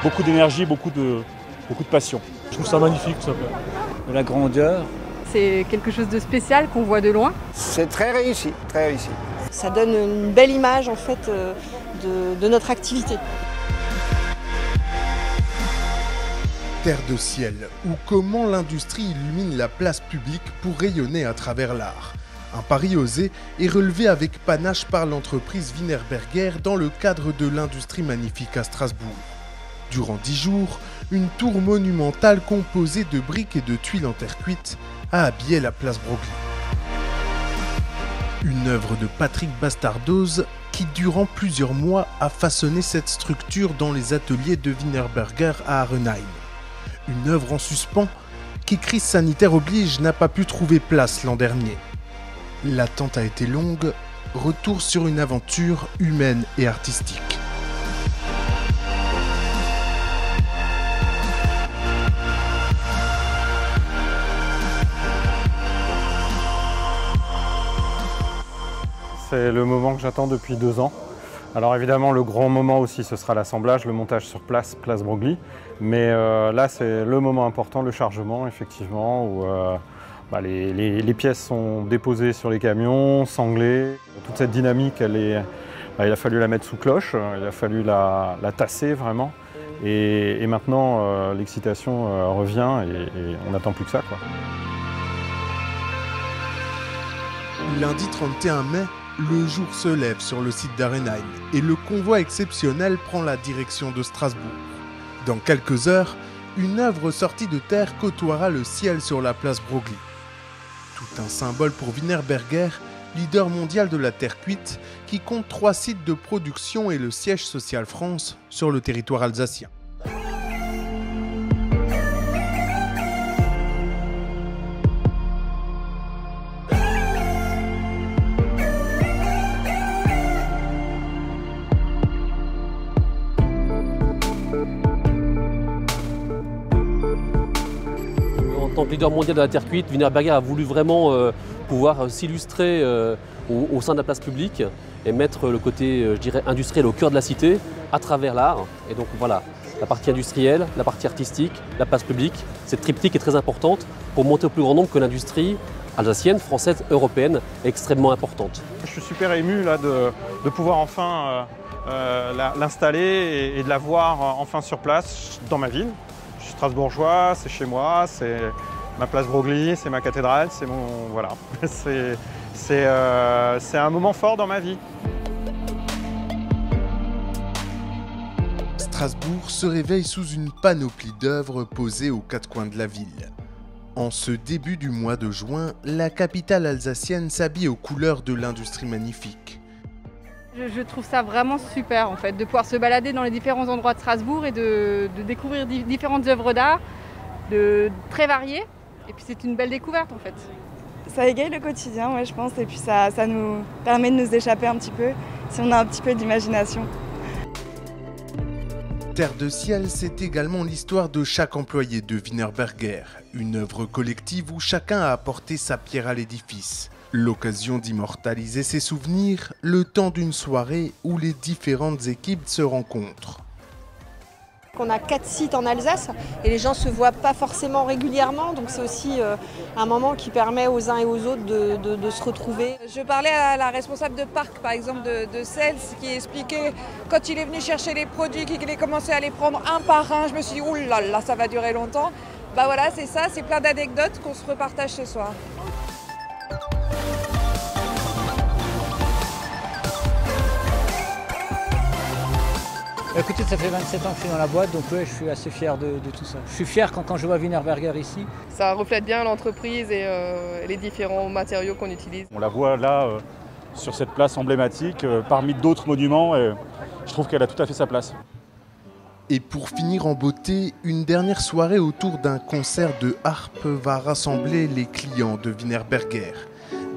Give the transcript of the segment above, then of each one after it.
beaucoup d'énergie, beaucoup de passion. Je trouve ça magnifique tout ça. De la grandeur. C'est quelque chose de spécial qu'on voit de loin. C'est très réussi, très réussi. Ça donne une belle image en fait de notre activité. Terre de ciel, ou comment l'industrie illumine la place publique pour rayonner à travers l'art. Un pari osé et relevé avec panache par l'entreprise Wienerberger dans le cadre de l'industrie magnifique à Strasbourg. Durant 10 jours, une tour monumentale composée de briques et de tuiles en terre cuite a habillé la place Broglie. Une œuvre de Patrick Bastardoz qui, durant plusieurs mois, a façonné cette structure dans les ateliers de Wienerberger à Arenheim. Une œuvre en suspens qui, crise sanitaire oblige, n'a pas pu trouver place l'an dernier. L'attente a été longue, retour sur une aventure humaine et artistique. C'est le moment que j'attends depuis 2 ans. Alors évidemment, le grand moment aussi, ce sera l'assemblage, le montage sur place, place Broglie. Mais là, c'est le moment important, le chargement, effectivement, où les pièces sont déposées sur les camions, sanglées. Toute cette dynamique, il a fallu la mettre sous cloche, il a fallu la tasser vraiment. Et maintenant, l'excitation revient et on n'attend plus que ça, quoi. Lundi 31 mai, le jour se lève sur le site d'Arenheim et le convoi exceptionnel prend la direction de Strasbourg. Dans quelques heures, une œuvre sortie de terre côtoiera le ciel sur la place Broglie. Tout un symbole pour Wienerberger, leader mondial de la terre cuite, qui compte 3 sites de production et le siège social France sur le territoire alsacien. En tant que leader mondial de la terre cuite, Wienerberger a voulu vraiment pouvoir s'illustrer au sein de la place publique et mettre le côté, je dirais, industriel au cœur de la cité à travers l'art. Et donc voilà, la partie industrielle, la partie artistique, la place publique, cette triptyque est très importante pour montrer au plus grand nombre que l'industrie alsacienne, française, européenne est extrêmement importante. Je suis super ému là, de pouvoir enfin l'installer et de la voir enfin sur place dans ma ville. Je suis strasbourgeois, c'est chez moi, c'est ma place Broglie, c'est ma cathédrale, c'est mon... voilà. C'est un moment fort dans ma vie. Strasbourg se réveille sous une panoplie d'œuvres posées aux 4 coins de la ville. En ce début du mois de juin, la capitale alsacienne s'habille aux couleurs de l'industrie magnifique. Je trouve ça vraiment super en fait, de pouvoir se balader dans les différents endroits de Strasbourg et de découvrir différentes œuvres d'art très variées. Et puis c'est une belle découverte en fait. Ça égaye le quotidien, ouais, je pense, et puis ça nous permet de nous échapper un petit peu, si on a un petit peu d'imagination. Terre de ciel, c'est également l'histoire de chaque employé de Wienerberger, une œuvre collective où chacun a apporté sa pierre à l'édifice. L'occasion d'immortaliser ses souvenirs, le temps d'une soirée où les différentes équipes se rencontrent. On a 4 sites en Alsace et les gens ne se voient pas forcément régulièrement, donc c'est aussi un moment qui permet aux uns et aux autres de se retrouver. Je parlais à la responsable de parc par exemple de Sels qui expliquait quand il est venu chercher les produits, qu'il a commencé à les prendre un par un, je me suis dit ouh là là ça va durer longtemps. Bah voilà, c'est ça, c'est plein d'anecdotes qu'on se repartage ce soir. Écoutez, ça fait 27 ans que je suis dans la boîte, donc ouais, je suis assez fier de tout ça. Je suis fier quand je vois Wienerberger ici. Ça reflète bien l'entreprise et les différents matériaux qu'on utilise. On la voit là, sur cette place emblématique, parmi d'autres monuments, et je trouve qu'elle a tout à fait sa place. Et pour finir en beauté, une dernière soirée autour d'un concert de harpe va rassembler les clients de Wienerberger.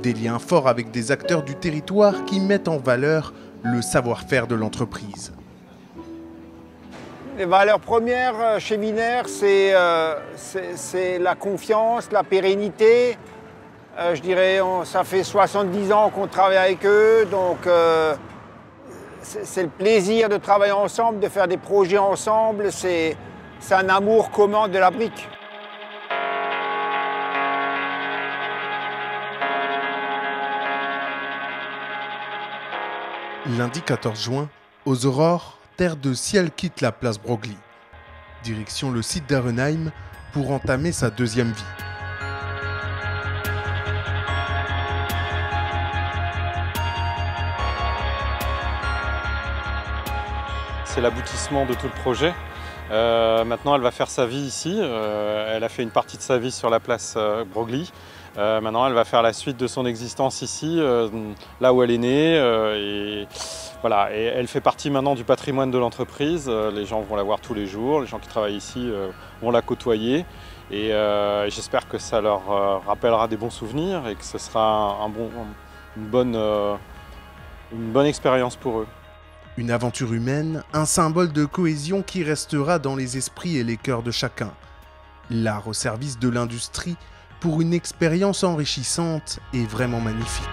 Des liens forts avec des acteurs du territoire qui mettent en valeur le savoir-faire de l'entreprise. Les valeurs premières chez Wiener, c'est la confiance, la pérennité. Je dirais, ça fait 70 ans qu'on travaille avec eux, donc c'est le plaisir de travailler ensemble, de faire des projets ensemble, c'est un amour commun de la brique. Lundi 14 juin, aux aurores, Terre de Ciel quitte la place Broglie. Direction le site d'Arenheim pour entamer sa deuxième vie. C'est l'aboutissement de tout le projet. Maintenant, elle va faire sa vie ici. Elle a fait une partie de sa vie sur la place Broglie. Maintenant, elle va faire la suite de son existence ici, là où elle est née. Et voilà. Et elle fait partie maintenant du patrimoine de l'entreprise. Les gens vont la voir tous les jours. Les gens qui travaillent ici vont la côtoyer. Et j'espère que ça leur rappellera des bons souvenirs et que ce sera une bonne expérience pour eux. Une aventure humaine, un symbole de cohésion qui restera dans les esprits et les cœurs de chacun. L'art au service de l'industrie pour une expérience enrichissante et vraiment magnifique.